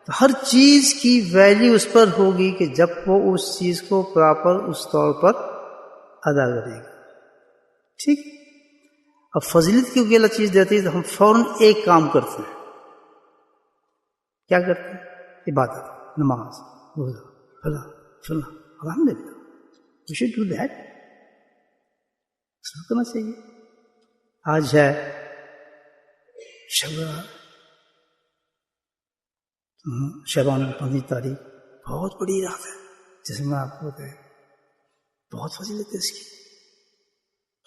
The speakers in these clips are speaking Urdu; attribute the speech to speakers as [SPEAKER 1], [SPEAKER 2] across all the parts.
[SPEAKER 1] تو ہر چیز کی ویلیو اس پر ہوگی کہ جب وہ اس چیز کو پراپر اس طور پر ادا کرے گا. ٹھیک. اب فضیلت کی کوئی اللہ چیز دیتی ہے تو ہم فوراً ایک کام کرتے ہیں. کیا کرتے ہیں؟ عبادت, نماز, روزہ, فلاں فلاں. الحمدللہ we should do that. کرنا چاہیے. آج ہے شعبان 15 تاریخ, بہت بڑی رات ہے, جیسے میں آپ کو بتایا, بہت فضیلت ہے اس کی,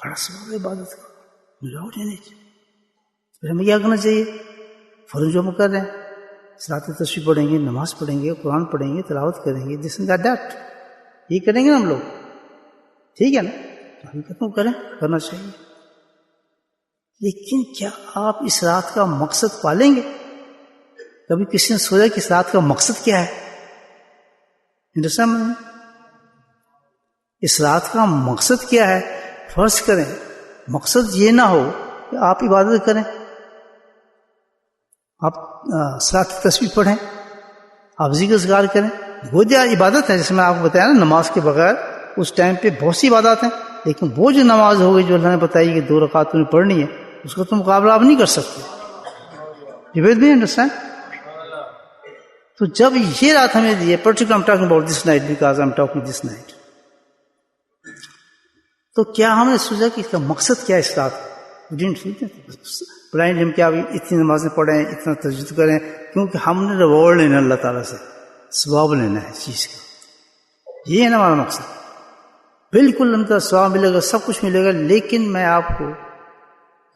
[SPEAKER 1] بڑا ثواب ہے عبادت کا. پھر ہمیں کیا کرنا چاہیے؟ فوراً جو ہم کر رہے ہیں, صلاۃ تسبیح پڑھیں گے, نماز پڑھیں گے, قرآن پڑھیں گے, تلاوت کریں گے, دس اینڈ دیٹ, یہ کریں گے نا ہم لوگ. ٹھیک ہے نا؟ ہم کہتے ہیں کریں, کرنا چاہیے. لیکن کیا آپ اس رات کا مقصد پالیں گے؟ کبھی کسی نے سوچا کہ اس رات کا مقصد کیا ہے؟ ہندوستان اس رات کا مقصد کیا ہے؟ فرض کریں مقصد یہ نہ ہو کہ آپ عبادت کریں, آپ صلاۃ تسبیح پڑھیں, آپ ذکر اذکار کریں, وہ جو عبادت ہے, جیسے میں آپ کو بتایا نا, نماز کے بغیر اس ٹائم پہ بہت سی عبادات ہیں, لیکن وہ جو نماز ہوگی جو اللہ نے بتائی کہ 2 رکعت تمہیں پڑھنی ہے, اس کا تم مقابلہ آپ نہیں کر سکتے. You with me, understand? تو جب یہ رات ہمیں دی ہے, particularly I'm talking about this night because I'm talking this night, تو کیا ہم نے سوچا کہ اس کا مقصد کیا ہے اس رات؟ بلائنڈ ہم کیا اتنی نمازیں پڑھیں, اتنا تجدید کریں, کیونکہ ہم نے ریوارڈ لینا اللہ تعالیٰ سے, ثواب لینا ہے اس چیز کا. یہ ہے نا ہمارا مقصد. بالکل ہم تو ثواب ملے گا, سب کچھ ملے گا, لیکن میں آپ کو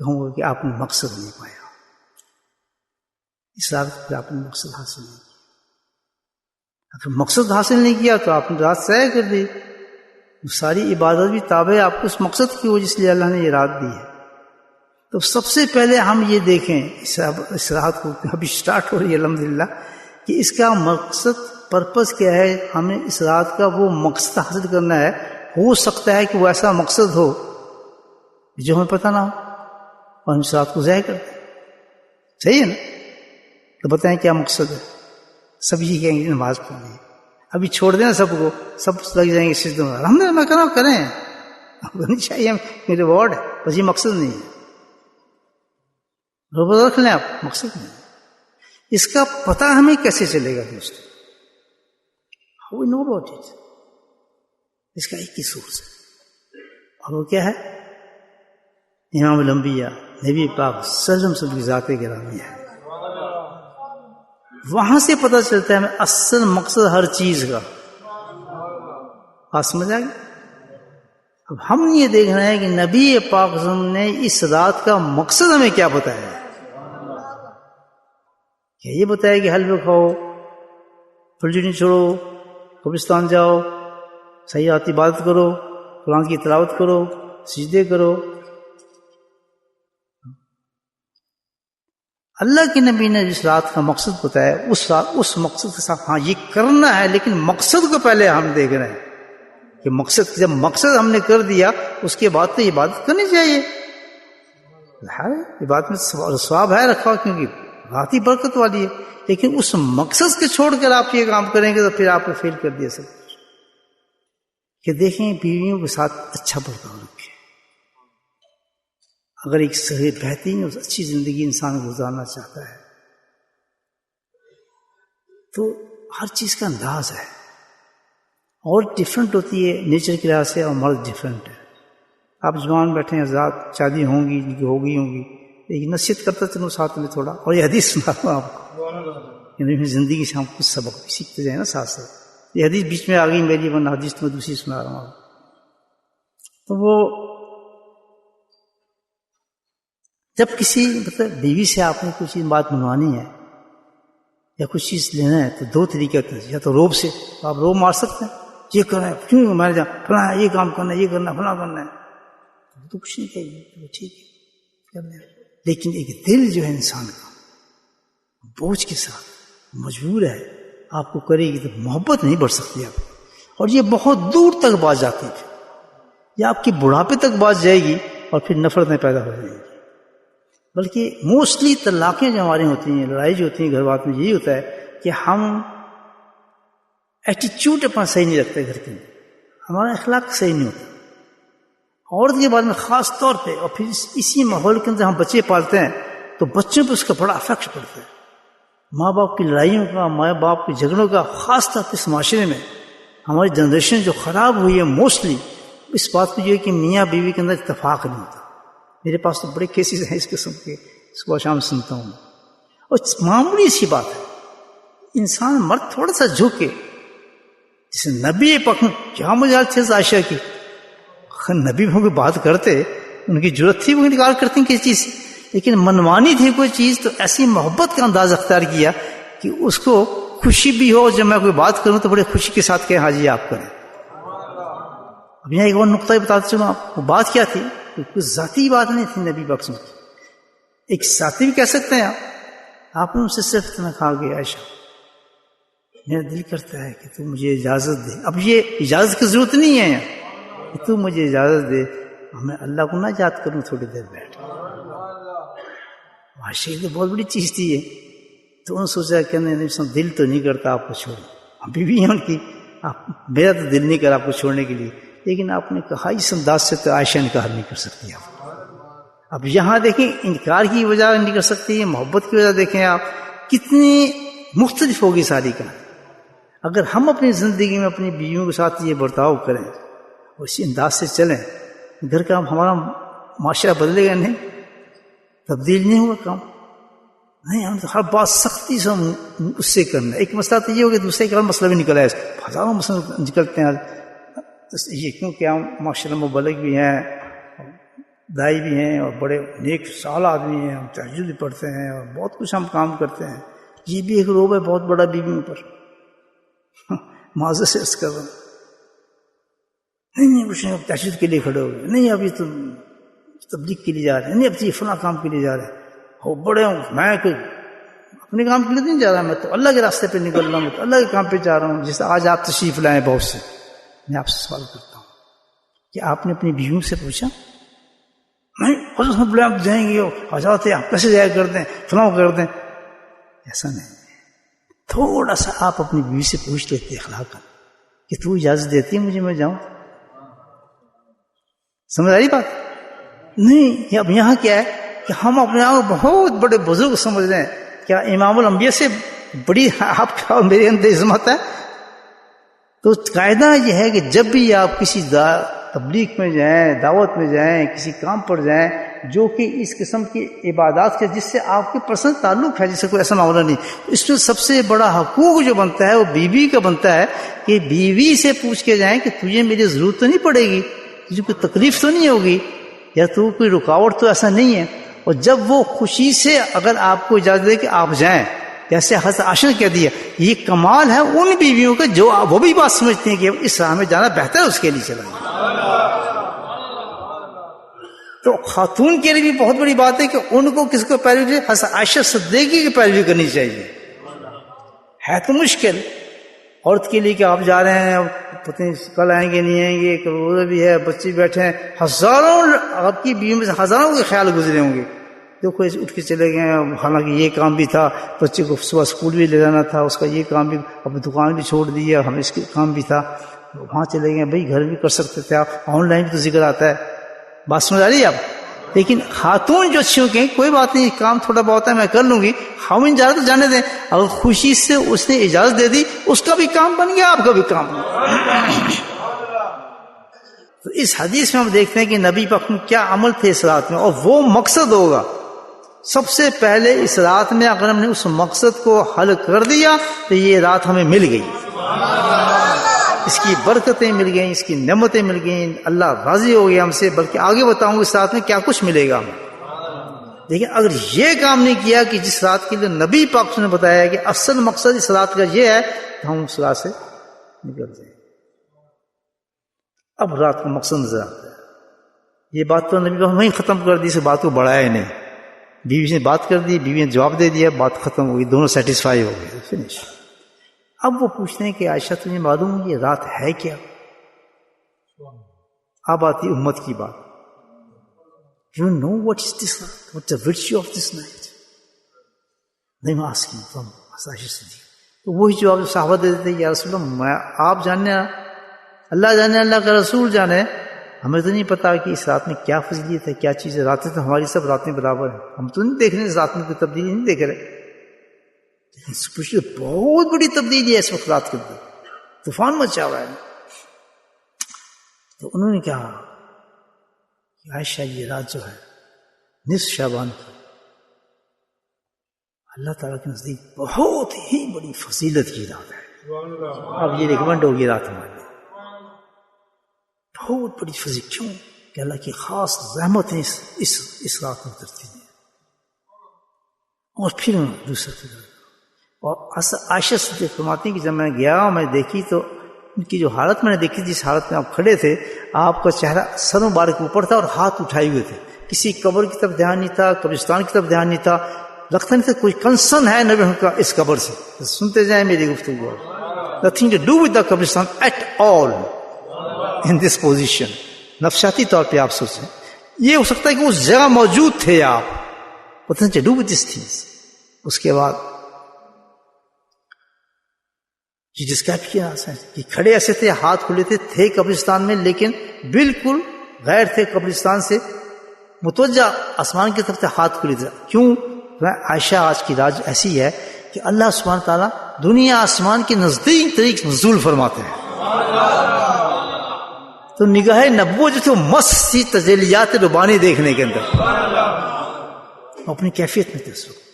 [SPEAKER 1] کہوں گا کہ آپ نے مقصد نہیں پایا. اس رات پہ آپ نے مقصد حاصل نہیں کیا. اگر مقصد حاصل نہیں کیا تو آپ نے رات ضائع کر دی. ساری عبادت بھی تابع آپ کو اس مقصد کی ہو جس لیے اللہ نے یہ رات دی ہے. تو سب سے پہلے ہم یہ دیکھیں اس رات کو ابھی سٹارٹ ہو رہی ہے الحمدللہ, کہ اس کا مقصد پرپس کیا ہے. ہمیں اس رات کا وہ مقصد حاصل کرنا ہے. ہو سکتا ہے کہ وہ ایسا مقصد ہو جو ہمیں پتہ نہ ہو اور ہم اس رات کو ضائع کر دیں. صحیح ہے نا؟ تو بتائیں کیا مقصد ہے. سب یہ کہیں گے نماز پڑھنی ہے, ابھی چھوڑ دیں سب کو, سب لگ جائیں گے سجدے میں. الحمدللہ میں کروں, کریں, کرنی چاہیے, ہم ریوارڈ ہے, بس یہ مقصد نہیں ہے. روزہ رکھ لیں آپ, مقصد نہیں. اس کا پتہ ہمیں کیسے چلے گا دوست؟ How we know about it? اس کا ایک ہی سورس ہے, اور وہ کیا ہے؟ امام الانبیاء نبی پاک صلی اللہ علیہ وسلم کی ذات گرامی ہے. وہاں سے پتہ چلتا ہے ہمیں اصل مقصد ہر چیز کا. آپ سمجھ آئے گی؟ اب ہم یہ دیکھ رہے ہیں کہ نبی پاک صلی اللہ علیہ وسلم نے اس رات کا مقصد ہمیں کیا بتایا ہے. کیا یہ بتایا کہ حلوہ کھاؤ, فلجنی چھوڑو, قبرستان جاؤ, سیاحت عبادت کرو, قرآن کی تلاوت کرو, سجدے کرو؟ اللہ کے نبی نے جس رات کا مقصد بتایا اس مقصد کے ساتھ ہاں یہ کرنا ہے, لیکن مقصد کو پہلے ہم دیکھ رہے ہیں کہ مقصد, جب مقصد ہم نے کر دیا اس کے بعد تو عبادت کرنی چاہیے. عبادت میں ثواب ہے رکھا, کیونکہ رات ہی برکت والی ہے, لیکن اس مقصد کے چھوڑ کر آپ یہ کام کریں گے تو پھر آپ نے فیل کر دیا سب کچھ. کہ دیکھیں بیویوں کے ساتھ اچھا برتاؤ رکھیں. اگر ایک صحیح بہترین اور اچھی زندگی انسان گزارنا چاہتا ہے تو ہر چیز کا انداز ہے, اور ڈفرینٹ ہوتی ہے نیچر کی لحاظ سے, اور مرد ڈفرینٹ ہے. آپ جوان بیٹھے ہیں, ذات شادی ہوں گی, جن کی ہوگی ایک نصیحت کرتا چلوں ساتھ میں تھوڑا, اور یہ حدیث سناتا ہوں آپ کو, زندگی سے ہم کچھ سبق بھی سیکھتے جائیں نا ساتھ ساتھ. یہ حدیث بیچ میں آ گئی میری, ورنہ حدیث میں دوسری سنا رہا ہوں آپ. تو وہ جب کسی بیوی سے آپ نے کچھ بات منوانی ہے یا کچھ چیز لینا ہے تو 2 طریقے ہوتے ہیں. یا تو روب سے, آپ روب مار سکتے ہیں, یہ کرنا ہے, کیوں مارے جا, فلاں یہ کام کرنا ہے, یہ کرنا, فلاں کرنا ہے, تو کچھ نہیں کہیے, ٹھیک ہے کرنا ہے. لیکن ایک دل جو ہے انسان کا بوجھ کے ساتھ مجبور ہے آپ کو کرے گی تو محبت نہیں بڑھ سکتی آپ, اور یہ بہت دور تک بات جاتی ہے, یہ آپ کے بڑھاپے تک بات جائے گی, اور پھر نفرتیں پیدا ہو جائیں گی. بلکہ موسٹلی طلاقیں جو ہماری ہوتی ہیں, لڑائی جو ہوتی ہیں گھر بات میں, یہی ہوتا ہے کہ ہم ایٹیچیوڈ اپنا صحیح نہیں رکھتے گھر کے اندر، ہمارا اخلاق صحیح نہیں ہوتا عورت کے بارے میں خاص طور پہ. اور پھر اسی ماحول کے اندر ہم بچے پالتے ہیں تو بچوں پہ اس کا بڑا افیکٹ پڑتا ہے. ماں باپ کی لڑائیوں کا، ماں باپ کے جھگڑوں کا، خاص طور پہ اس معاشرے میں ہماری جنریشن جو خراب ہوئی ہے موسٹلی اس بات پہ جو ہے کہ میاں بیوی کے اندر اتفاق نہیں ہوتا. میرے پاس تو بڑے کیسز ہیں اس قسم کے، صبح شام سنتا ہوں. اور معمولی سی بات ہے، انسان مرد تھوڑا سا جھکے، جیسے نبی پاک کیا مجال تھے عائشہ کی، نبی کو بات کرتے ان کی ضرورت تھی وہ انکار کرتے ہیں کسی چیز سے، لیکن منوانی تھی کوئی چیز تو ایسی محبت کا انداز اختیار کیا کہ اس کو خوشی بھی ہو جب میں کوئی بات کروں تو بڑے خوشی کے ساتھ کہیں ہاں جی آپ کریں. اب یہاں ایک اور نقطہ بتاتا چلوں آپ، وہ بات کیا تھی؟ کوئی ذاتی بات نہیں تھی نبی پاک کی، ایک ساتھی بھی کہہ سکتے ہیں آپ نے ان سے صرف اتنا کہا کہ عائشہ میرا دل کرتا ہے کہ تو مجھے اجازت دے. اب یہ اجازت کی ضرورت نہیں ہے کہ تو مجھے اجازت دے میں اللہ کو نہ یاد کروں تھوڑی دیر بیٹھ. عائشہ تو بہت بڑی چیز تھی یہ. تو انہوں نے سوچا کہ نہیں دل تو نہیں کرتا آپ کو چھوڑوں، ابھی بھی ہیں ان کی، میرا تو دل نہیں کرا آپ کو چھوڑنے کے لیے، لیکن آپ نے کہا اس انداز سے تو عائشہ انکار نہیں کر سکتی آپ. اب یہاں دیکھیں انکار کی وجہ نہیں کر سکتی، محبت کی وجہ دیکھیں آپ کتنی مختلف ہوگی ساری کا. اگر ہم اپنی زندگی میں اپنی بیویوں کے ساتھ یہ برتاؤ کریں اور اسی انداز سے چلیں، گھر کا ہمارا معاشرہ بدلے گا نہیں، تبدیل نہیں ہوا کام. نہیں، ہم تو ہر بات سختی سے اس سے کرنا. ایک مسئلہ تو یہ ہو کہ دوسرے کا مسئلہ بھی نکلا ہے، ہزاروں مسئلے نکلتے ہیں یہ، کیونکہ ہم معاشرے میں مبلغ بھی ہیں، دائی بھی ہیں اور بڑے نیک سال آدمی ہیں، ہم تہجد بھی پڑھتے ہیں اور بہت کچھ ہم کام کرتے ہیں. یہ بھی ایک روب ہے بہت بڑا بیویوں پر. معذرت سے عرض کر رہا ہوں، نہیں کچھ نہیں، اب تہجد کے لیے کھڑے ہو گئے، نہیں ابھی تو تبلیغ کے لیے جا رہے ہیں، نہیں اب تو یہ فلاں کام کے لیے جا رہے ہیں. ہو بڑے ہوں، میں کوئی اپنے کام کے لیے نہیں جا رہا، میں تو اللہ کے راستے پہ نکل رہا ہوں، میں تو اللہ کے کام پہ جا رہا ہوں. جیسے آج آپ تشریف لائیں بہت سے، میں آپ سے سوال کرتا ہوں کہ آپ نے اپنی بیویوں سے پوچھا؟ نہیں حضرت بولے آپ جائیں گے حضرت آپ کیسے جایا کر دیں فلاں کر دیں. ایسا نہیں، تھوڑا سا آپ اپنی بیوی سے پوچھ لیتے اخلاق کہ تو اجازت دیتی ہے مجھے میں جاؤں؟ سمجھ آئی بات؟ نہیں. اب یہاں کیا ہے کہ ہم اپنے آپ کو بہت بڑے بزرگ سمجھ رہے ہیں. کیا امام الانبیاء سے بڑی آپ کا اور میرے اندر عظمت ہے؟ تو قاعدہ یہ ہے کہ جب بھی آپ کسی تبلیغ میں جائیں، دعوت میں جائیں، کسی کام پر جائیں جو کہ اس قسم کی عبادات کے جس سے آپ کے پرسنل تعلق ہے، جس سے کوئی ایسا معاملہ نہیں، اس میں سب سے بڑا حقوق جو بنتا ہے وہ بیوی کا بنتا ہے کہ بیوی سے پوچھ کے جائیں کہ تجھے میری ضرورت تو نہیں پڑے گی، تجھے کوئی تکلیف تو نہیں ہوگی، یا تو کوئی رکاوٹ تو ایسا نہیں ہے. اور جب وہ خوشی سے اگر آپ کو اجازت دے کہ آپ جائیں، جیسے حضرت عائشہ نے کہہ دیا، یہ کمال ہے ان بیویوں کا جو وہ بھی بات سمجھتی ہیں کہ اس راہ میں جانا بہتر ہے اس کے لیے چلا. تو خاتون کے لیے بھی بہت بڑی بات ہے کہ ان کو کس کو پیروی، حضرت عائشہ صدیقہ کی پیروی کرنی چاہیے. ہے تو مشکل عورت کے لیے کہ آپ جا رہے ہیں، پتہ نہیں کل آئیں گے نہیں آئیں گے، روزہ بھی ہے، بچے بیٹھے ہیں، ہزاروں آپ کی بیوی میں سے ہزاروں کے خیال گزرے ہوں گے. دیکھو اٹھ کے چلے گئے، حالانکہ یہ کام بھی تھا، بچے کو صبح اسکول بھی لے جانا تھا، اس کا یہ کام بھی، اب دکان بھی چھوڑ دی ہے، ہمیں اس کے کام بھی تھا، وہاں چلے گئے. بھائی گھر بھی کر سکتے تھے آپ، آن لائن بھی تو ذکر آتا ہے. بات سمجھ آ رہی ہے آپ؟ لیکن خاتون جو اچھی ہو کہ کوئی بات نہیں، کام تھوڑا بہت ہے میں کر لوں گی، ہم اجازت تو جانے دیں. اگر خوشی سے اس نے اجازت دے دی، اس کا بھی کام بن گیا، آپ کا بھی کام بن گیا. تو اس حدیث میں ہم دیکھتے ہیں کہ نبی پاک میں کیا عمل تھے اس رات میں، اور وہ مقصد ہوگا سب سے پہلے اس رات میں. اگر ہم نے اس مقصد کو حل کر دیا تو یہ رات ہمیں مل گئی، اس کی برکتیں مل گئیں، اس کی نعمتیں مل گئیں، اللہ راضی ہو گیا ہم سے. بلکہ آگے بتاؤں اس رات میں کیا کچھ ملے گا ہمیں. لیکن اگر یہ کام نہیں کیا کہ جس رات کے لیے نبی پاک نے بتایا کہ اصل مقصد اس رات کا یہ ہے، تو ہم اس رات سے نکل جائیں. اب رات کا مقصد نظر آتا ہے. یہ بات تو نبی پاک وہیں ختم کر دی، اس بات کو بڑھایا ہی نہیں. بیوی نے بات کر دی، بیوی نے جواب دے دیا، بات ختم ہو گئی، دونوں سیٹسفائی ہو گئے، فنش. اب وہ پوچھتے ہیں کہ عائشہ تمہیں معلوم ہے یہ رات ہے کیا؟ اب آتی امت کی بات. You know what is this night? What's the virtue of this night? They were asking from Asashir Siddiq. تو وہی جواب صحابہ دیتے تھے، یا رسول اللہ آپ جانے، اللہ جانے، اللہ کا رسول جانے، ہمیں تو نہیں پتا کہ اس رات میں کیا فضیلت ہے، کیا چیز ہے. راتیں تو ہماری سب راتیں برابر ہیں، ہم تو نہیں دیکھ رہے اس رات میں کوئی تبدیلی نہیں دیکھ رہے. بہت بڑی تبدیلی ہے اس وقت رات کے اندر، طوفان مچا ہوا ہے. تو انہوں نے کہا کہ عائشہ یہ رات جو ہے نصف شعبان کی اللہ تعالیٰ کے نزدیک بہت ہی بڑی فضیلت کی رات ہے. اب یہ ریکمنڈ ہوگی رات ہمارے لیے، بہت بڑی فضیلت. کیوں کہ اللہ کی خاص رحمتیں اس رات میں اترتی ہیں. اور پھر دوسرا اور عائشہ صدیقہ فرماتی ہیں کہ جب میں گیا میں دیکھی تو ان کی جو حالت میں نے دیکھی، جس حالت میں آپ کھڑے تھے، آپ کا چہرہ سر مبارک اوپر تھا اور ہاتھ اٹھائے ہوئے تھے. کسی قبر کی طرف دھیان نہیں تھا، قبرستان کی طرف دھیان نہیں تھا. لگتا نہیں تھا کوئی کنسرن ہے نبی کا اس قبر سے. سنتے جائیں میری گفتگو. Nothing to do with the قبرستان at all in this position. نفسیاتی طور پہ آپ سوچیں، یہ ہو سکتا ہے کہ اس جگہ موجود تھے آپ، nothing to do with this things. اس کے بعد یہ ڈسکرائب کیا کہ کھڑے ایسے تھے، ہاتھ کھلے تھے قبرستان میں، لیکن بالکل غیر تھے قبرستان سے، متوجہ آسمان کی طرف سے ہاتھ کھلے تھے. کیوں؟ عائشہ آج کی راج ایسی ہے کہ اللہ سبحانہ تعالیٰ دنیا آسمان کے نزدیک طریق نزول فرماتے ہیں. تو نگاہ نبوت جو تھی وہ مست تھی تجلیات ربانی دیکھنے کے اندر، اپنی کیفیت میں تھے اس وقت.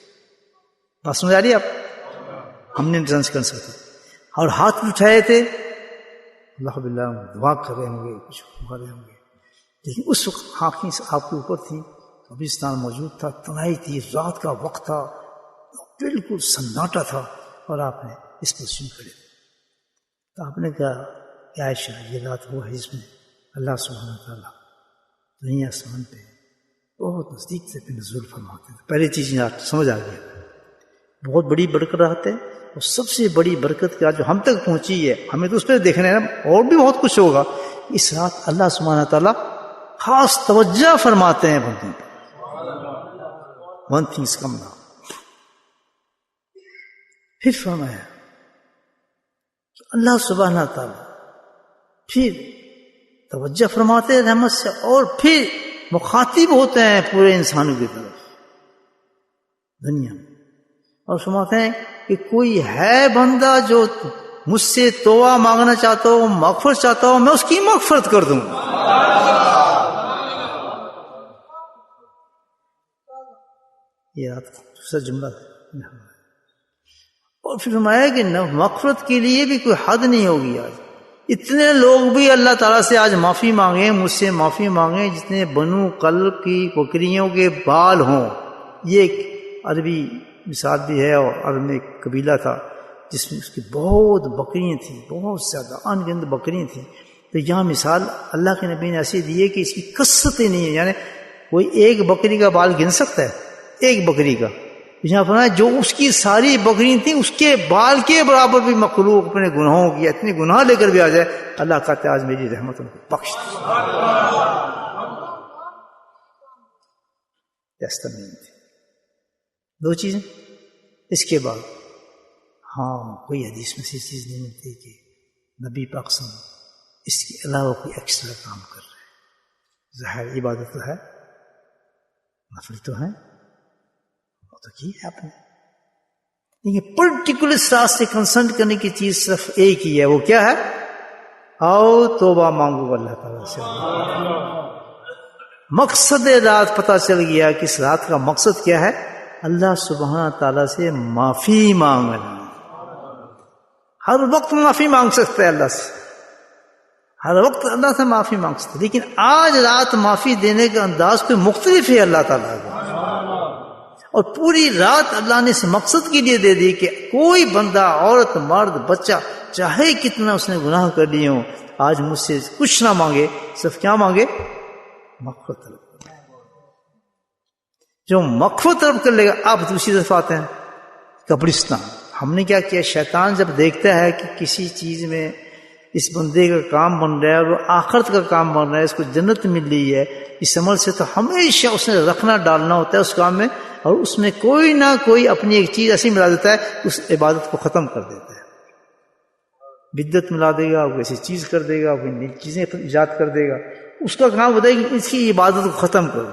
[SPEAKER 1] بات سمجھ آ رہی ہے آپ؟ ہم نے ڈرنس کر سکتے اور ہاتھ اٹھائے تھے، اللہ باللہ دعا کر رہے ہوں گے، کچھ کر رہے ہوں گے، لیکن اس وقت آنکھیں آپ کے اوپر تھی، قبرستان موجود تھا، تنہائی تھی، رات کا وقت تھا، بالکل سناٹا تھا، اور آپ نے اس پوزیشن کھڑے تھے. تو آپ نے کہا کہ عائشہ یہ رات وہ ہے جس میں اللہ سبحانہ تعالیٰ دنیا آسمان پہ بہت نزدیک سے نزول فرماتے ہیں. پہلی چیز آپ سمجھ آ گیا، بہت بڑی برکت رہتے ہیں. اور سب سے بڑی برکت کیا جو ہم تک پہنچی ہے، ہمیں تو اس پہ دیکھنا ہے نا، اور بھی بہت کچھ ہوگا. اس رات اللہ سبحانہ تعالیٰ خاص توجہ فرماتے ہیں بندوں پہ. ون تھنگس کم نا. پھر فرمایا کہ اللہ سبحانہ تعالیٰ پھر توجہ فرماتے ہیں رحمت سے، اور پھر مخاطب ہوتے ہیں پورے انسانوں کی طرف دنیا میں، اور فرماتے ہیں کہ کوئی ہے بندہ جو مجھ سے توبہ مانگنا چاہتا ہو، مغفرت چاہتا ہو، میں اس کی مغفرت کر دوں. یہ رات کا دوسرا جملہ ہے. اور پھر فرمایا کہ مغفرت کے لیے بھی کوئی حد نہیں ہوگی. آج اتنے لوگ بھی اللہ تعالیٰ سے آج معافی مانگیں، مجھ سے معافی مانگیں، جتنے بنو قلب کی بکریوں کے بال ہوں. یہ ایک عربی مثال بھی ہے، اور عرب میں ایک قبیلہ تھا جس میں اس کی بہت بکریاں تھیں، بہت زیادہ ان گنت بکریاں تھیں. تو یہاں مثال اللہ کے نبی نے ایسی دی ہے کہ اس کی کثرت ہی نہیں ہے. یعنی کوئی ایک بکری کا بال گن سکتا ہے؟ ایک بکری کا. یہاں فرمایا جو اس کی ساری بکریاں تھیں اس کے بال کے برابر بھی مخلوق اپنے گناہوں کی اتنے گناہ لے کر بھی آ جائے، اللہ کہتا ہے آج میری رحمت ان کو بخش دی. دو چیزیں. اس کے بعد کوئی حدیث میں سے چیز نہیں ملتی کہ نبی پاک صلی اللہ علیہ وسلم اس کے علاوہ کوئی ایکسٹرا کام کر رہے ہیں. ظاہر عبادت تو ہے، نفل تو ہے، وہ تو کی ہے آپ نے، لیکن پرٹیکولر رات سے کنسرن کرنے کی چیز صرف ایک ہی ہے. وہ کیا ہے؟ آؤ توبہ مانگو اللہ تعالیٰ سے. مقصد رات پتہ چل گیا کہ اس رات کا مقصد کیا ہے؟ اللہ سبحانہ تعالیٰ سے معافی مانگنا. ہر وقت معافی مانگ سکتا ہے اللہ سے، ہر وقت اللہ سے معافی مانگ سکتا ہے، لیکن آج رات معافی دینے کا انداز کوئی مختلف ہے اللہ تعالیٰ کا. اور پوری رات اللہ نے اس مقصد کے لیے دے دی کہ کوئی بندہ، عورت، مرد، بچہ، چاہے کتنا اس نے گناہ کر لیے ہوں، آج مجھ سے کچھ نہ مانگے، صرف کیا مانگے؟ مغفرت طلب. جو مغفرت طلب کر لے گا. آپ دوسری طرف آتے ہیں قبرستان. ہم نے کیا کیا؟ شیطان جب دیکھتا ہے کہ کسی چیز میں اس بندے کا کام بن رہا ہے اور آخرت کا کام بن رہا ہے، اس کو جنت مل رہی ہے، اس عمل سے تو ہمیشہ اس نے رکھنا ڈالنا ہوتا ہے اس کام میں، اور اس میں کوئی نہ کوئی اپنی ایک چیز ایسی ملا دیتا ہے اس عبادت کو ختم کر دیتا ہے، بدعت ملا دے گا، کوئی ایسی چیز کر دے گا، کوئی نئی چیزیں ایجاد کر دے گا، اس کا کام ہوتا ہے کہ اس کی عبادت کو ختم کرو۔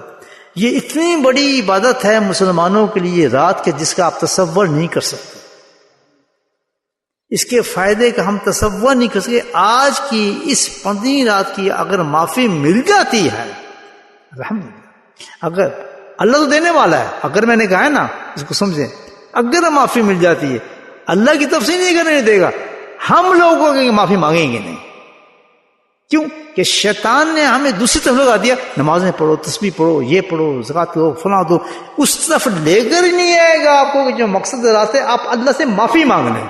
[SPEAKER 1] یہ اتنی بڑی عبادت ہے مسلمانوں کے لیے رات کے، جس کا آپ تصور نہیں کر سکتے، اس کے فائدے کا ہم تصور نہیں کر سکتے۔ آج کی اس 15 رات کی اگر معافی مل جاتی ہے الحمدللہ، اگر اللہ تو دینے والا ہے، اگر میں نے کہا ہے نا اس کو سمجھیں، اگر معافی مل جاتی ہے اللہ کی طرف سے نہیں کرنے دے گا، ہم لوگوں کی معافی مانگیں گے نہیں۔ کیوں کہ شیطان نے ہمیں دوسری طرف لگا دیا، نمازیں پڑھو، تسبیح پڑھو، یہ پڑھو، زکات دو، فلاں دو، اس طرف لے کر ہی نہیں آئے گا آپ کو کہ جو مقصد راستے آپ اللہ سے معافی مانگ لیں۔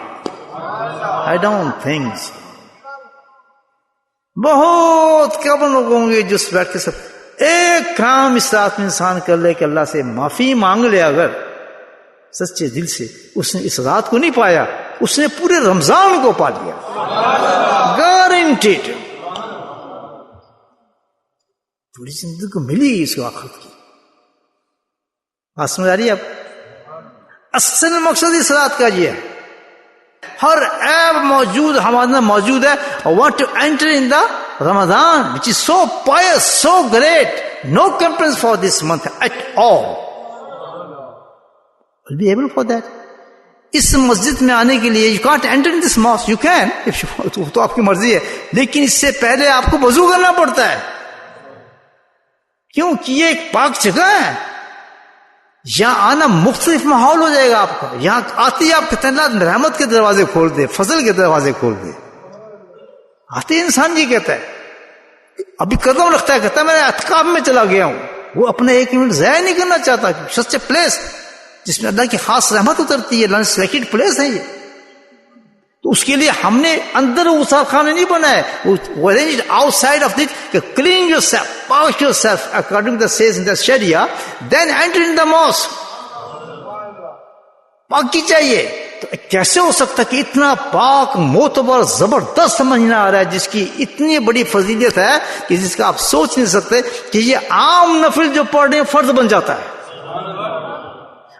[SPEAKER 1] I don't think so۔ بہت کم لوگ ہوں گے جو بیٹھ کے سب ایک کام اس رات میں انسان کر لے کہ اللہ سے معافی مانگ لے، اگر سچے دل سے، اس نے اس رات کو نہیں پایا، اس نے پورے رمضان کو پا لیا، گارنٹیڈ، پوری زندگی کو ملی گی اس کو آخرت کی۔ بات سمجھ آ رہی ہے آپ؟ اصل مقصد اس رات کا یہ ہے، ہر عیب موجود ہمارے اندر موجود ہے، want to enter in the Ramadan which is so pious, so great, no complaints for this month at all, will be able for that۔ اس مسجد میں آنے کے لیے you can't enter in this mosque، you can if you want، تو آپ کی مرضی ہے، لیکن اس سے پہلے آپ کو وضو کرنا پڑتا ہے، کیوں کہ یہ ایک پاک جگہ ہے، یہاں آنا مختلف ماحول ہو جائے گا آپ کا، یہاں آتے ہی آپ کہتے ہیں اللہ رحمت کے دروازے کھول دے، فضل کے دروازے کھول دے، آتے انسان یہ کہتا ہے، ابھی قدم رکھتا ہے، کہتا ہے میں اعتکاف میں چلا گیا ہوں، وہ اپنا 1 منٹ ضائع نہیں کرنا چاہتا، سچ اے پلیس جس میں اللہ کی خاص رحمت اترتی ہے، اللہ نے سلیکٹڈ پلیس ہے یہ، تو اس کے لیے ہم نے اندر غسل خانے نہیں بنائے، وہ arranged outside of it کہ clean yourself, wash yourself according to the says in the Sharia, then enter in the mosque۔ پاکی چاہیے، تو کیسے ہو سکتا کہ اتنا پاک معتبر زبردست سمجھنا آ رہا ہے، جس کی اتنی بڑی فضیلت ہے کہ جس کا آپ سوچ نہیں سکتے، کہ یہ عام نفل جو پڑھ رہے ہیں فرض بن جاتا ہے۔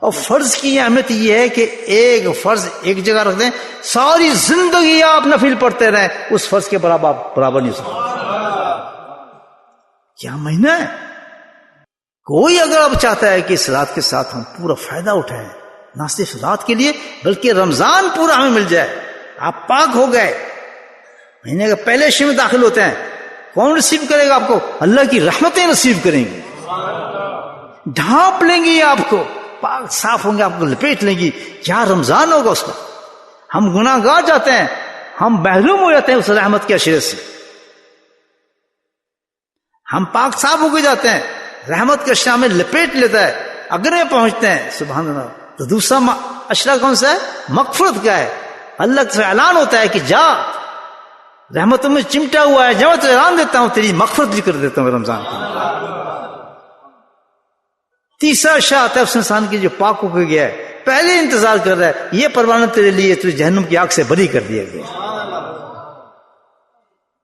[SPEAKER 1] اور فرض کی اہمیت یہ ہے کہ ایک فرض ایک جگہ رکھ دیں، ساری زندگی آپ نفل پڑھتے رہیں، اس فرض کے برابر نہیں ہو سکتا۔ کیا مہینہ ہے! کوئی اگر اب چاہتا ہے کہ اس رات کے ساتھ ہم پورا فائدہ اٹھائیں، نہ صرف رات کے لیے بلکہ رمضان پورا ہمیں مل جائے، آپ پاک ہو گئے، مہینے کے پہلے شے میں داخل ہوتے ہیں، کون ریسیو کرے گا آپ کو؟ اللہ کی رحمتیں ریسیو کریں گی، ڈھانپ لیں گی آپ کو، پاک صاف ہوں گے، آپ کو لپیٹ لیں گی، کیا رمضان ہوگا اس کا۔ ہم گناہ گار جاتے ہیں، ہم محروم ہو جاتے ہیں اس رحمت کے عشرے سے، ہم پاک صاف ہو کے جاتے ہیں، رحمت کا عشرہ میں لپیٹ لیتا ہے، اگر میں پہنچتے ہیں سبحان اللہ۔ تو دوسرا عشرہ کون سا ہے؟ مغفرت کا ہے، اللہ سے اعلان ہوتا ہے کہ جا، رحمتوں میں چمٹا ہوا ہے، جب میں تو اعلان دیتا ہوں تیری مغفرت بھی کر دیتا ہوں رمضان کو۔ تیسرا عشرہ آتا ہے اس انسان کی جو پاک ہو کے گیا ہے، پہلے انتظار کر رہا ہے، یہ پروانہ تیرے لیے تجھے جہنم کی آگ سے بری کر دیا گیا۔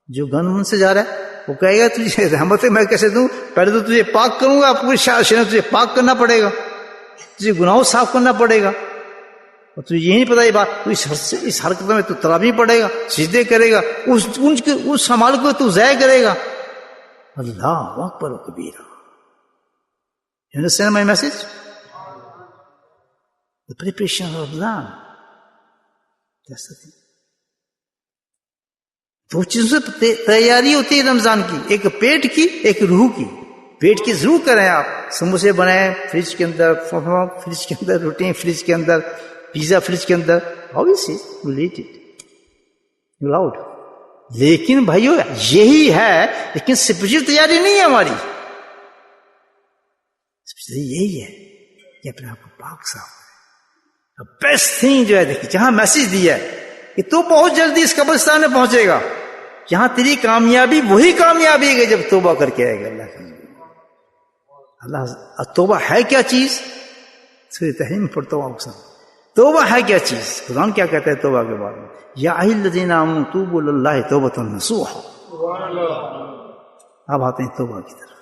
[SPEAKER 1] جو گن من سے جا رہا ہے وہ کہے گا تجھے رحمتیں میں کیسے دوں، پہلے تو تجھے پاک کروں گا، پوری شہر تجھے پاک کرنا پڑے گا، تجھے گناہوں صاف کرنا پڑے گا، اور تجھے یہ نہیں پتا یہ بات، تو اس حرکت میں تو تراویح پڑے گا، سجدے کرے گا، اس عمل کو تو ضائع کرے گا۔ اللہ اکبر و کبیرہ۔ You understand my message? The preparation of Ramadan. That's the thing. دو چیزوں سے تیاری ہوتی ہے رمضان کی، ایک پیٹ کی، ایک روح کی۔ پیٹ کی ضرور کریں آپ، سموسے بنائیں فریج کے اندر، فریج کے اندر، روٹی فریج کے اندر، پیزا فریج کے اندر، obviously related loud، لیکن بھائیو یہی ہے، لیکن اسپیشل تیاری نہیں ہے ہماری، یہی ہے کہ اپنے آپ کو پاک صاف کرے۔ بیسٹ تھنگ جو ہے دیکھیے، جہاں میسج دیا ہے کہ تو بہت جلدی اس قبرستان میں پہنچے گا، جہاں تیری کامیابی وہی کامیابی ہے جب توبہ کر کے آئے گا۔ اللہ توبہ ہے کیا چیز؟ سورۃ تحریم پڑھتا ہوں آپ سب، توبہ ہے کیا چیز؟ قرآن کیا کہتا ہے توبہ کے بارے میں؟ یا ایھا الذین آمنوا توبوا الی اللہ توبۃ نصوحا. اب آتے ہیں توبہ کی طرف.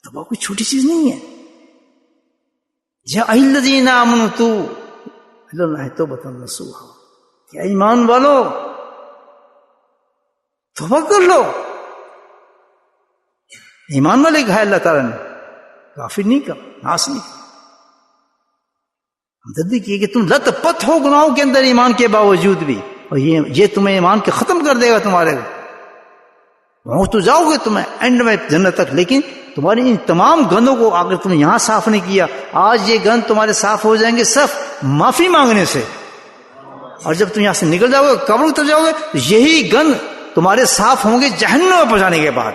[SPEAKER 1] توبہ کوئی چھوٹی چیز نہیں ہے. یا ایھا الذین آمنوا توبوا الی اللہ توبۃ نصوحا. کیا ایمان والو توبہ کر لو. ایمان والے کہا اللہ تعالیٰ نے، کافر نہیں کہا، ناس نہیں کہا. ہمدردی کی کہ تم لت پت ہو گناہوں کے اندر ایمان کے باوجود بھی، اور یہ تمہیں ایمان کے ختم کر دے گا تمہارے کو. وہاں تو جاؤ گے تمہیں اینڈ میں جنت تک، لیکن تمہاری ان تمام گندوں کو اگر تم یہاں صاف نہیں کیا، آج یہ گند تمہارے صاف ہو جائیں گے صرف معافی مانگنے سے. اور جب تم یہاں سے نکل جاؤ گے، قبر تک جاؤ گے، تو یہی گند تمہارے صاف ہوں گے جہنم میں پہنچانے کے بعد.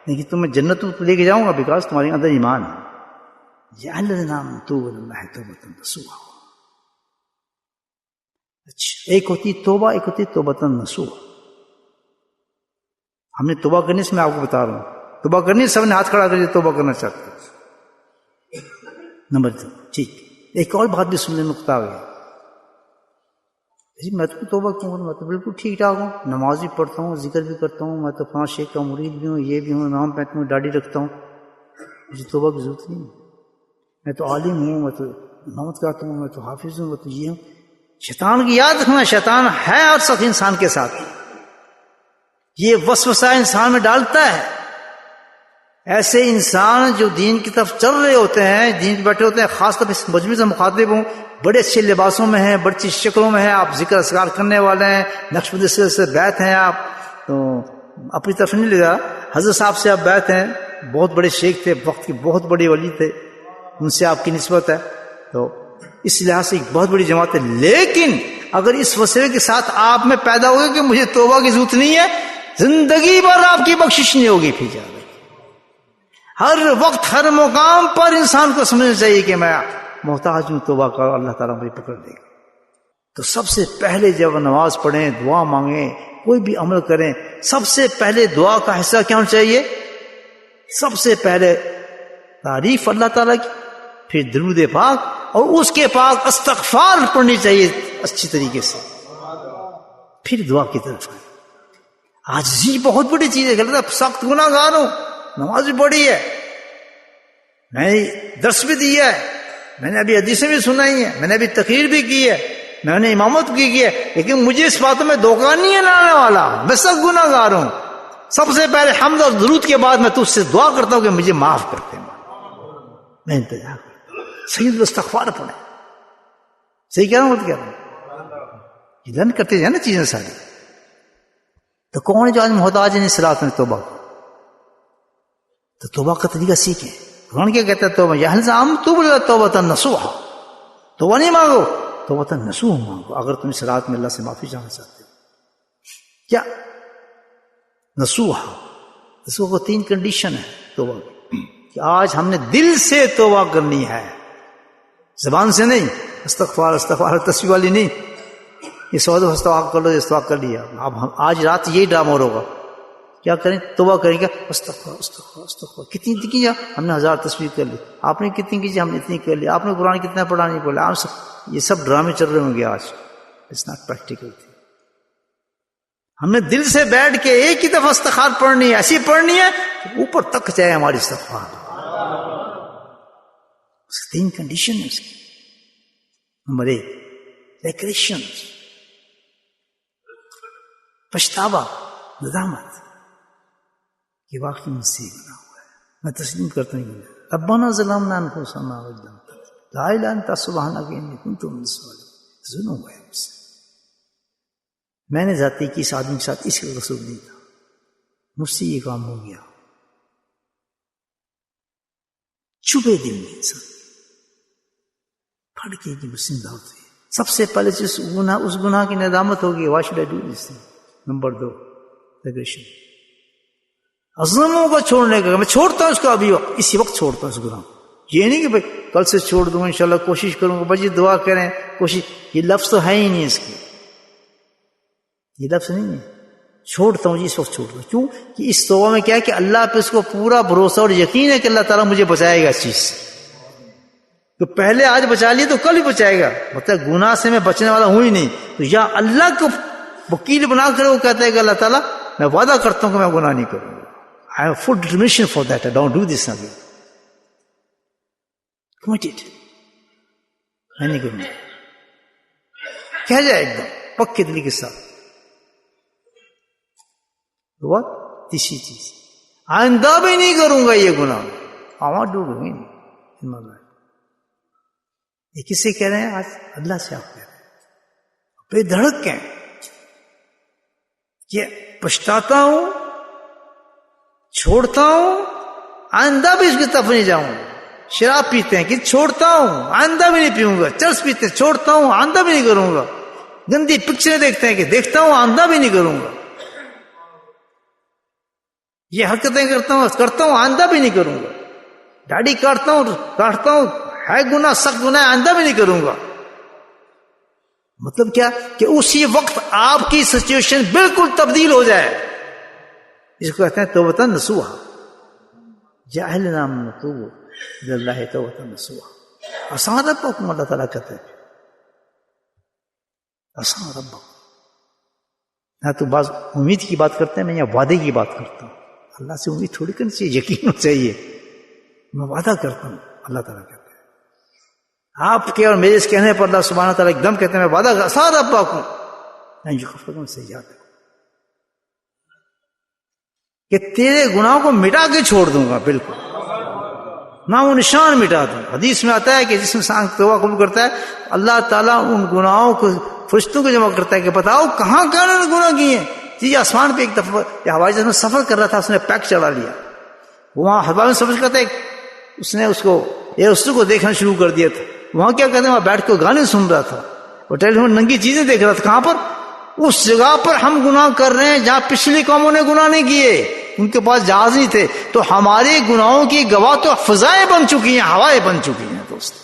[SPEAKER 1] لیکن تمہیں جنت لے کے جاؤں گا بیکاز تمہارے اندر ایمان ہے. یا الذین آمنوا توبوا الی اللہ توبۃ نصوحا. اچھا، ایک ہوتی توبہ، ایک ہوتی توبۃ نصوحا. ہم نے توبہ کرنے سے، میں آپ کو بتا رہا ہوں، توبہ کرنے سے سب نے ہاتھ کھڑا کر توبہ کرنا چاہتے ہیں. نمبر 2. ٹھیک، ایک اور بات بھی سننے میں نقطہ آ گیا. جی میں تو توبہ کیوں کروں؟ میں تو بالکل ٹھیک ٹھاک ہوں، نماز بھی پڑھتا ہوں، ذکر بھی کرتا ہوں، میں تو فلاں شیخ کا مرید بھی ہوں، یہ بھی ہوں، نام پہنتا ہوں، داڑھی رکھتا ہوں، مجھے توبہ کی ضرورت نہیں. میں تو عالم ہوں، میں تو امامت کرتا ہوں، میں تو حافظ ہوں، میں تو یہ ہوں. شیطان کی یاد رکھنا، شیطان ہے ہر سخت انسان کے ساتھ. یہ وسوسہ انسان میں ڈالتا ہے. ایسے انسان جو دین کی طرف چل رہے ہوتے ہیں، دین پہ بیٹھے ہوتے ہیں، خاص طور پہ اس مجمع سے مخاطب ہوں، بڑے اچھے لباسوں میں ہیں، بڑی اچھی شکلوں میں ہیں، آپ ذکر اذکار کرنے والے ہیں، نقشبندی سے بیعت ہیں، آپ تو اپنی طرف نہیں لے جا. حضرت صاحب سے آپ بیعت ہیں، بہت بڑے شیخ تھے، وقت کے بہت بڑے ولی تھے، ان سے آپ کی نسبت ہے، تو اس لحاظ سے ایک بہت بڑی جماعت ہے. لیکن اگر اس وسیلے کے ساتھ آپ میں پیدا ہوگا کہ مجھے توبہ کی ضرورت نہیں ہے، زندگی بھر آپ کی بخشش نہیں ہوگی. پھر جا رہی ہر وقت ہر مقام پر انسان کو سمجھنا چاہیے کہ میں محتاج ہوں، توبہ کرو، اللہ تعالیٰ مجھے پکڑ دے گا. تو سب سے پہلے جب نماز پڑھیں، دعا مانگیں، کوئی بھی عمل کریں، سب سے پہلے دعا کا حصہ کیا ہونا چاہیے؟ سب سے پہلے تعریف اللہ تعالیٰ کی، پھر درود پاک، اور اس کے پاس استغفار پڑھنی چاہیے اچھی طریقے سے، پھر دعا کی طرف. عاجزی بہت بڑی چیز ہے. غلط، سخت گناہ گار ہوں، نماز بھی پڑھی ہے، میں نے درس بھی دیا ہے، میں نے ابھی حدیثیں بھی سنائی ہیں، میں نے ابھی تقریر بھی کی ہے، میں نے امامت بھی کی ہے، لیکن مجھے اس باتوں میں دھوکہ نہیں ہے لانے والا. میں سخت گناہ گار ہوں. سب سے پہلے حمد اور درود کے بعد میں تجھ سے دعا کرتا ہوں کہ مجھے معاف کرتے ہیں. میں انتظار کرتا ہوں. سید الاستغفار پڑھیں. صحیح کہہ رہا ہوں؟ کہہ رہا ہوں یہ لرن کرتے جائیں نا چیزیں ساری. تو کون ہے جو آج محتاج نہیں صلاۃ میں توبہ کو؟ تو توبہ کا طریقہ سیکھیں. قرآن کیا کہتا ہے؟ توبہ یا الزام توبہ توبۃ نصوحا. توبہ نہیں مانگو، توبۃ نصوحا مانگو اگر تم صلاۃ میں اللہ سے معافی چاہنا چاہتے ہو. کیا نصوحا؟ نصوحا کو 3 کنڈیشن ہے توبہ کہ آج ہم نے دل سے توبہ کرنی ہے، زبان سے نہیں. استغفار استغفار تسبیح والی نہیں، یہ 100 دفعہ استغفار کر لو، استغفار کر لیا. اب آج رات یہی ڈرامہ ہوگا. کیا کریں؟ توبہ کریں گے. استغفار استغفار استغفار. کتنی کی؟ ہم نے 1000 تسبیح کر لی. آپ نے کتنی کی؟ ہم نے اتنی کر لی. آپ نے قرآن کتنا پڑھا؟ نہیں پڑھا. آپ یہ سب ڈرامے چل رہے ہوں گے آج. It's not practical. ہم نے دل سے بیٹھ کے ایک ہی دفعہ استغفار پڑھنی ہے، ایسی پڑھنی ہے کہ اوپر تک جائے ہماری استغفار. 3 کنڈیشن ہے اس کی. نمبر 1 ریکریشن، پچھتاوا، ندامت کہ واقعی مجھ سے گناہ ہوا ہے، میں تسلیم کرتا ہوں. ربنا ظلمنا انفسنا وان لم تغفر لا الہ الا انت سبحانک انی کنت من الظالمین. ظلم ہوا ہے مجھ سے، میں نے ذاتی کی اس آدمی کے ساتھ اس کا قصور نہیں تھا، مجھ سے یہ کام ہو گیا. چبھے دل میں انسان پھڑ کے کہ مجھ سے دعوت ہے. سب سے پہلے اس گناہ کی ندامت ہوگی. Why should I do this thing. Number 2 regression, عزموں کو چھوڑنے کا. میں چھوڑتا ہوں اس کو، ابھی اسی وقت چھوڑتا ہوں اس گناہ. یہ نہیں کہ بھائی کل سے چھوڑ دوں، انشاءاللہ کوشش کروں گا. بھائی دعا کریں، کوشش، یہ لفظ تو ہے ہی نہیں اس کی، یہ لفظ نہیں ہے. چھوڑتا ہوں جی، اس وقت چھوڑتا ہوں. کیوں کہ اس توبہ میں کیا ہے کہ اللہ پہ اس کو پورا بھروسہ اور یقین ہے کہ اللہ تعالیٰ مجھے بچائے گا اس چیز سے. تو پہلے آج بچا لیے تو کل ہی بچائے گا. مطلب گناہ سے میں بچنے والا ہوں ہی نہیں. تو یا اللہ کو وکیل بنا کر وہ کہتا ہے کہ اللہ تعالیٰ میں وعدہ کرتا ہوں کہ میں گناہ نہیں کروں گا. I have full determination for that. I don't do this again. Committed. میں نہیں کروں گا. کہہ جائے ایک دم پکے دل کے ساتھ. What? تیسری چیز آئندہ بھی نہیں کروں گا یہ گناہ. I won't do it in my life. یہ کس سے کہہ رہے ہیں آج؟ اللہ سے آپ کہہ رہے ہیں. بے دھڑک کہیں کہ پچھتاتا ہوں، چھوڑتا ہوں، آئندہ بھی اس کی طرف نہیں جاؤں گا. شراب پیتے ہیں کہ چھوڑتا ہوں، آئندہ بھی نہیں پیوں گا. چرس پیتے ہیں چھوڑتا ہوں، آئندہ بھی نہیں کروں گا. گندی پکچریں دیکھتے ہیں کہ دیکھتا ہوں، آئندہ بھی نہیں کروں گا. یہ حرکتیں کرتا ہوں آئندہ بھی نہیں کروں گا. داڑھی کاٹتا ہوں ہے گناہ، سخت گناہ، آئندہ بھی نہیں کروں گا. مطلب کیا کہ اسی وقت آپ کی سچویشن بالکل تبدیل ہو جائے. اس کو کہتے ہیں توبۃ نصوحا. جعلنا نتوب اللہ توبۃ نصوحا. آسان ربکم اللہ تعالیٰ کہتے ہیں آسان ربکم. نہ تو بعض امید کی بات کرتے ہیں، میں یہاں وعدے کی بات کرتا ہوں. اللہ سے امید تھوڑی کرنی چاہیے، یقین ہونا چاہیے. میں وعدہ کرتا ہوں اللہ تعالیٰ کہتے ہیں. آپ کے اور میرے اس کہنے پر اللہ سبحانہ تعالیٰ ایک دم کہتے ہیں میں وعدہ کرتا سارا پاکوں سے یاد ہے کہ تیرے گناہوں کو مٹا کے چھوڑ دوں گا. بالکل نام و نشان مٹا دوں. حدیث میں آتا ہے کہ جس انسان توبہ قبول کرتا ہے اللہ تعالیٰ ان گناہوں کو فرشتوں کو جمع کرتا ہے کہ بتاؤ کہاں کہاں نے گناہ کیے ہیں. جی آسمان پہ ایک دفعہ ہوائی جہاز میں سفر کر رہا تھا، اس نے پیک چڑھا لیا. وہاں ہوا میں سفر کرتا ہے، اس نے اس کو دیکھنا شروع کر دیا تھا. وہاں کیا کہتے ہیں، وہاں بیٹھ کے گانے سن رہا تھا. وہ ٹیلی فون ننگی چیزیں دیکھ رہا تھا. کہاں پر؟ اس جگہ پر ہم گناہ کر رہے ہیں جہاں پچھلی قوموں نے گناہ نہیں کیے. ان کے پاس جہاز نہیں تھے. تو ہمارے گناہوں کی گواہ تو فضائیں بن چکی ہیں، ہوائیں بن چکی ہیں. دوست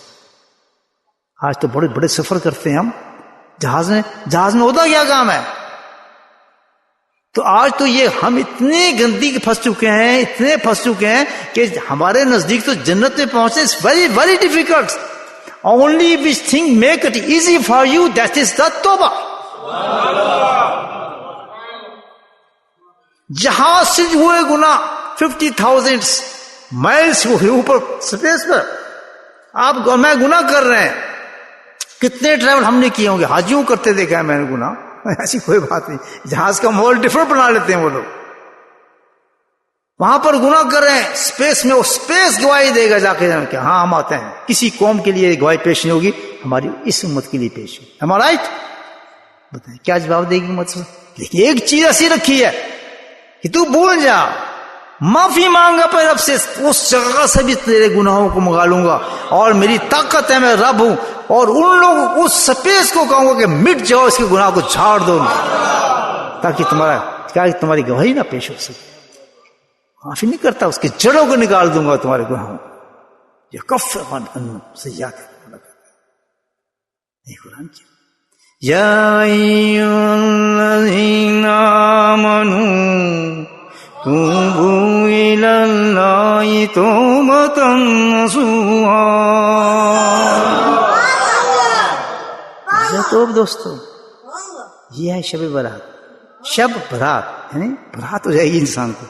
[SPEAKER 1] آج تو بڑے بڑے سفر کرتے ہیں ہم جہاز میں ہوتا کیا کام ہے. تو آج تو یہ ہم اتنے گندی پھنس چکے ہیں کہ ہمارے نزدیک تو جنت میں پہنچنا is very very difficult. Only which thing make it easy for you, that is the توبہ. جہاز سے ہوئے گناہ 50,000 miles اوپر سپیس پر آپ میں گناہ کر رہے ہیں. کتنے ٹریول ہم نے کیے ہوں گے. حاجیوں کرتے دیکھا ہے میں نے گناہ. ایسی کوئی بات نہیں. جہاز کا ماحول ڈفرنٹ بنا لیتے ہیں وہ لوگ. وہاں پر گناہ کر رہے ہیں اسپیس میں. وہ اسپیس گواہی دے گا جا کے کہ ہاں ہم آتے ہیں. کسی قوم کے لیے گواہی پیش نہیں ہوگی، ہماری اس امت کے لیے پیش ہوگی. ہم رائٹ بتائیں کیا جواب دے گی امت سے؟ لیکن ایک چیز ایسی رکھی ہے کہ تو بھول جا، معافی مانگا پہ رب سے، اس جگہ سے بھی تیرے گناہوں کو منگا لوں گا. اور میری طاقت ہے، میں رب ہوں. اور ان لوگ اس سپیس کو کہوں گا کہ مٹ جاؤ، اس کے گناہ کو جھاڑ دو تاکہ تمہاری گواہی نہ پیش ہو سکے. معافی نہیں کرتا، اس کے جڑوں کو نکال دوں گا تمہارے گناہوں. یہ کفر سے یاد ہے قرآن کی. یا ایھا الذین آمنوا توبوا الی اللہ توبۃ نصوحا. توب دوستو یہ ہے شب برات. شب برات یعنی برات ہو جائے گی انسان کو،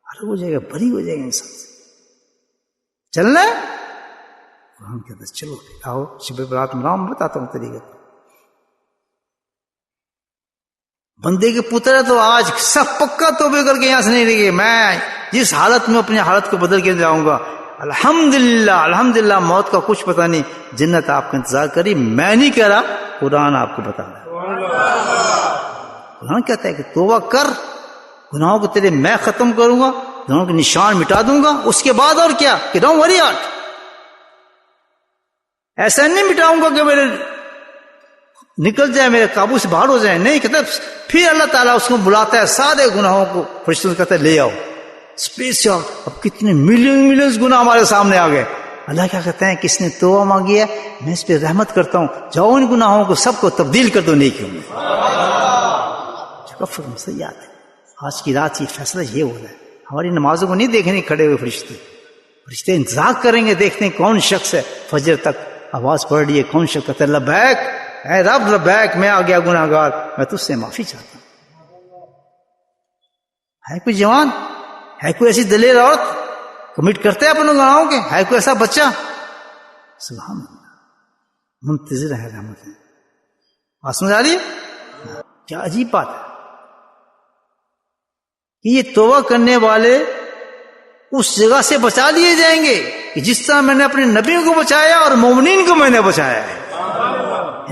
[SPEAKER 1] الگ ہو جائے گا، بری ہو جائے گا انسان سے. چلنا ہے ہم کہتے ہیں چلو آؤ شب برات مناؤ. میں بتاتا ہوں طریقہ. بندے کے پتر ہے تو آج سب پکا توبہ کر کے یہاں سے نہیں رہے گے. میں جس حالت میں اپنی حالت کو بدل کے جاؤں گا. الحمدللہ موت کا کچھ پتہ نہیں، جنت آپ کا انتظار کری. میں نہیں کہہ رہا، قرآن آپ کو بتا رہا ہے. قرآن کہتا ہے کہ توبہ کر، گناہوں کو تیرے میں ختم کروں گا، گناہوں کے نشان مٹا دوں گا. اس کے بعد اور کیا کہ ڈونٹ وری ہارٹ. ایسا نہیں مٹاؤں گا کہ میرے نکل جائے، میرے قابو سے باہر ہو جائے. نہیں کہتا. پھر اللہ تعالیٰ اس کو بلاتا ہے سارے گناہوں کو، فرشتوں سے کہتا ہے لے آؤ اسپیس سے. اب کتنے ملینز گناہ ہمارے سامنے آ گئے. اللہ کیا کہتے ہیں، کس نے توبہ مانگی ہے میں اس پہ رحمت کرتا ہوں، جاؤ ان گناہوں کو سب کو تبدیل کر دو نیکیوں میں. کفر سے یاد ہے آج کی رات یہ فیصلہ یہ ہو رہا ہے. ہماری نمازوں کو نہیں دیکھنے کھڑے ہوئے فرشتے، فرشتے انتظار کریں گے، دیکھتے ہیں کون شخص ہے. فجر تک آواز پڑ رہی ہے، کون شخص کہتا ہے لبیک اے رب لبیک، میں آ گیا گناہ گار، میں تجھ سے معافی چاہتا ہوں. ہے کوئی جوان، ہے کوئی ایسی دلیر عورت کمٹ کرتے ہیں اپنے گناہوں کے، ہے کوئی ایسا بچہ؟ سبحان اللہ، منتظر ہے رحمت. بات سمجھ آ رہی ہے؟ کیا عجیب بات ہے کہ یہ توبہ کرنے والے اس جگہ سے بچا لیے جائیں گے کہ جس طرح میں نے اپنے نبیوں کو بچایا اور مومنین کو میں نے بچایا ہے.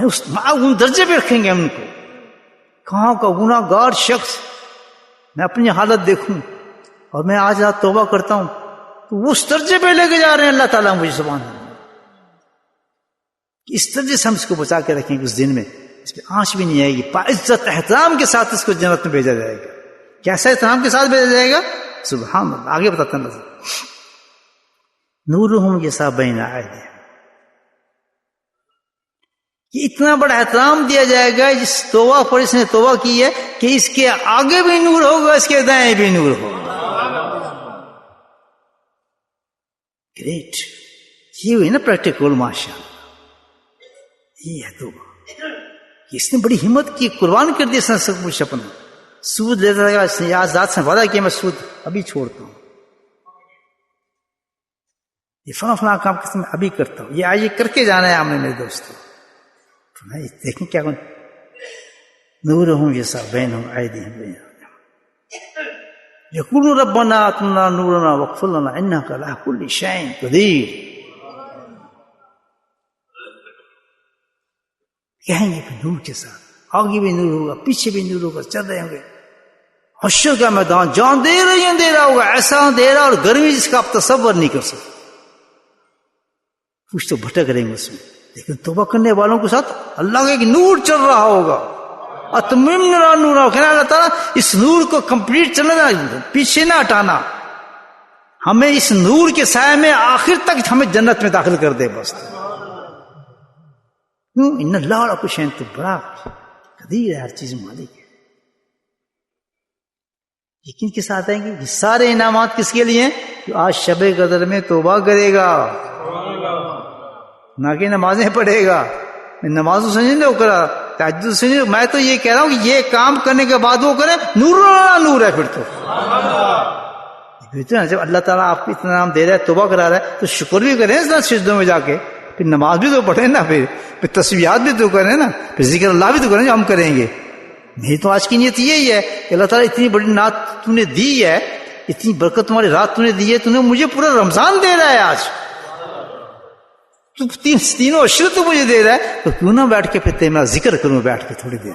[SPEAKER 1] اس درجے پہ رکھیں گے ہم کو. کہاں کا گناہ گار شخص میں اپنی حالت دیکھوں اور میں آج رات توبہ کرتا ہوں تو اس درجے پہ لے کے جا رہے ہیں اللہ تعالیٰ مجھے. سبحان اللہ، اس درجے سے ہم اس کو بچا کے رکھیں گے. اس دن میں اس پہ آنچ بھی نہیں آئے گی. عزت احترام کے ساتھ اس کو جنت میں بھیجا جائے گا. کیسا احترام کے ساتھ بھیجا جائے گا؟ سبحان اللہ. آگے بتاتا ہوں نورہم جیسا بین ایدیہم، کہ اتنا بڑا احترام دیا جائے گا جس توبہ پر اس نے توبہ کی ہے کہ اس کے آگے بھی نور ہوگا، اس کے دائیں بھی نور ہوگا. گریٹ. یہ ہوئی نا پریکٹیکل. ماشاء اللہ، یہ ہے توبہ. اس نے بڑی ہمت کی، قربان کر دیا سب کچھ اپنا. سود لیتا تھا، یا ذات سے وعدہ کیا میں سود ابھی چھوڑتا ہوں، یہ فلاں کام میں ابھی کرتا ہوں، یہ آج یہ کر کے جانا ہے ہم نے میرے دوستوں. دیکھیں کیا نورہم جیسا بینہم ایدیہم یقولون ربنا آتنا نورنا واغفر لنا انک علی کل شیء قدیر. کہیں گے کہ نور کے ساتھ آگے بھی نور ہوگا، پیچھے بھی نور ہوگا، چل رہے ہوں گے. حشر کا میدان جان دے رہی اندھیرا ہوگا، ایسا اندھیرا اور گرمی جس کا آپ تصور نہیں کر سکتے. کچھ تو بھٹک رہیں گے اس میں، لیکن توبہ کرنے والوں کے ساتھ اللہ کا ایک نور چل رہا ہوگا. اتمم نور کہنا اللہ تعالیٰ اس نور کو کمپلیٹ چلنا، پیچھے نہ ہٹانا، ہمیں اس نور کے سائے میں آخر تک ہمیں جنت میں داخل کر دے. بس ان اللہ علی کل شیء، تو بڑا قدیر ہے، ہر چیز مالک ہے. یقین کے ساتھ آئیں گے یہ سارے انعامات کس کے لیے ہیں؟ جو آج شب قدر میں توبہ کرے گا، نہ کہ نمازیں پڑھے گا. نمازوں سے نہیں کرا، تہجد سے نہیں. میں تو یہ کہہ رہا ہوں کہ یہ کام کرنے کے بعد وہ کریں، نور نور ہے. پھر تو جب اللہ تعالیٰ آپ کو اتنا نام دے رہا ہے، توبہ کرا رہا ہے، تو شکر بھی کریں اس سجدوں میں جا کے. پھر نماز بھی تو پڑھیں نا، پھر تسبیحات بھی تو کریں نا، پھر ذکر اللہ بھی تو کریں جو ہم کریں گے. میری تو آج کی نیت یہی ہے کہ اللہ تعالیٰ اتنی بڑی نعت تو نے دی ہے، اتنی برکت تمہاری رات تو نے دی ہے، تو نے مجھے پورا رمضان دے رہا ہے. آج تو تینوں عشرت تو مجھے دے رہا ہے، تو کیوں نہ بیٹھ کے پھر تیرا ذکر کروں بیٹھ کے تھوڑی دیر.